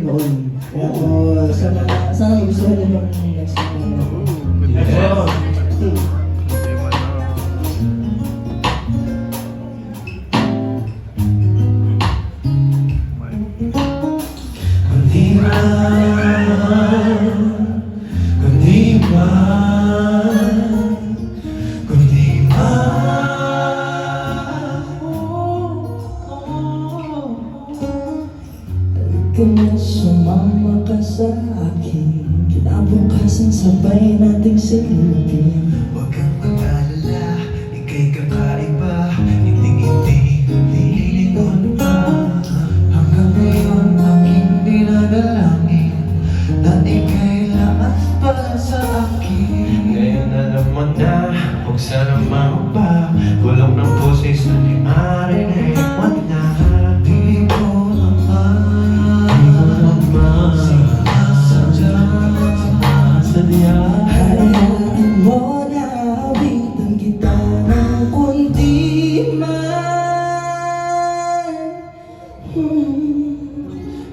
noon. Kaya po, sana gusto ko yung next one. Kundi kaya sumama ka sa akin, kinabukasan sabay nating silipin. huwag kang mag-alala, ika'y kakaiba, hindi lilingon pa. Hanggang ngayon aking dinadalangin na ika'y lakas para sa akin. Ngayon alam mo na, huwag sana pa, kulong ng pusis na di marinig mo na. Di ko Hayaan mo na awitan kita ng kunti man.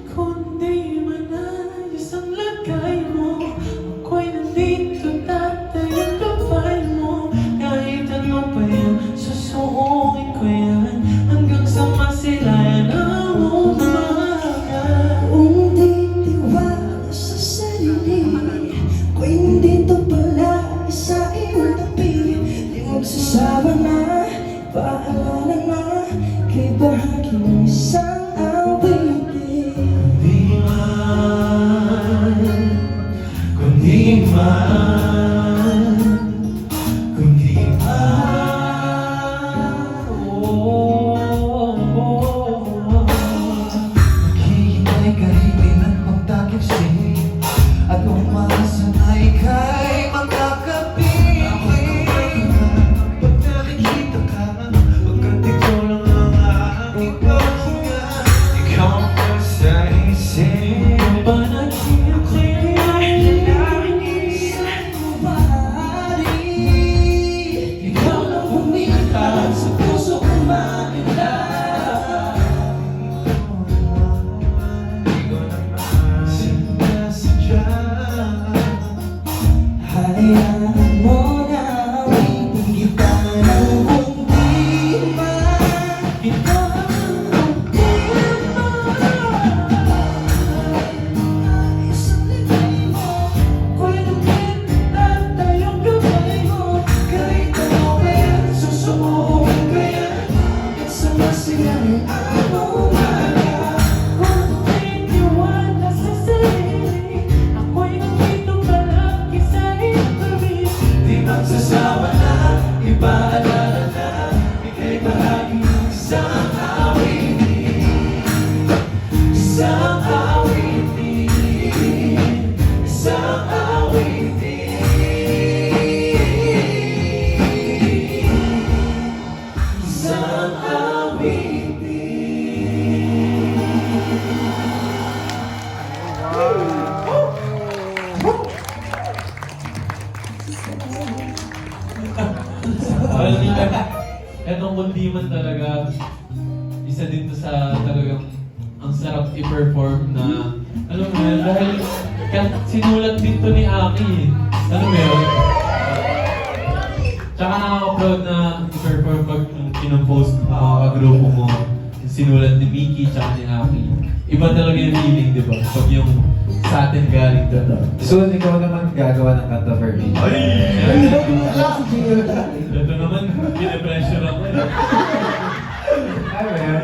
Kundi man ayos ang lagay mo, ako'y nandito tatay ang kapay mo. Kahit ano pa yan, susuungin ko yan, hanggang sa masilayan ang umaga. Kung di tiwala sa sarili, ako'y nandito pala sa iyong tabi. Di magsasawa na, paalala na, kay bahagi ng isang awitin. Kundi maghihintay kahit di nagpagtakip sa'yo, at umaasa ay kay magkakapiling. Pag nakikita ka, pagkat ikaw lang ang aking paghinga, ikaw ang nasa isip. Ba naghihintay ay lalangin mo bahari, ikaw lang humikat sa puso kong makita. Hayaan mo na awitin kita ng kunti man. Isang ligay mo, ako'y nakita tayong gabay mo. Kahit ano pa yan, susubukan ko yan, hanggang sa masilayan ang umaga. Kung di tiwala sa sarili, ako'y nandito palagi sa iyong tabi. Di magsasawa na, ipaalala na, ika'y bahagi ng isang awitin. Isang awitin, isang awitin, isang Etong kundiman talaga, isa din to sa talagang ang sarap i-perform na, alam mo yun, dahil sinulat din to ni Aki. Alam mo yun? Tsaka nakaka-proud na i-perform pag pinopost mo mga kagrupo mo, sinulat ni Mickey tsaka ni Aki. Iba talaga yung feeling, di ba? Pag yung sa atin galing to. So, ikaw naman gagawa ng kanta for me. Ito naman, pinapressure ako. Ay, man.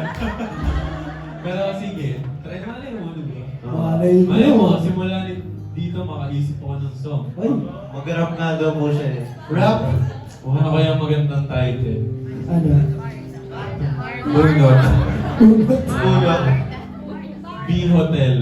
Pero sige, try naman yung ulo, di ba? Malay Malay mo, mo. simula dito makaisip ako ng song. Ay, Mag-rap nga daw po siya eh. Rap! O ano kaya magandang title? ano? Bunot. Bunot. B-Hotel.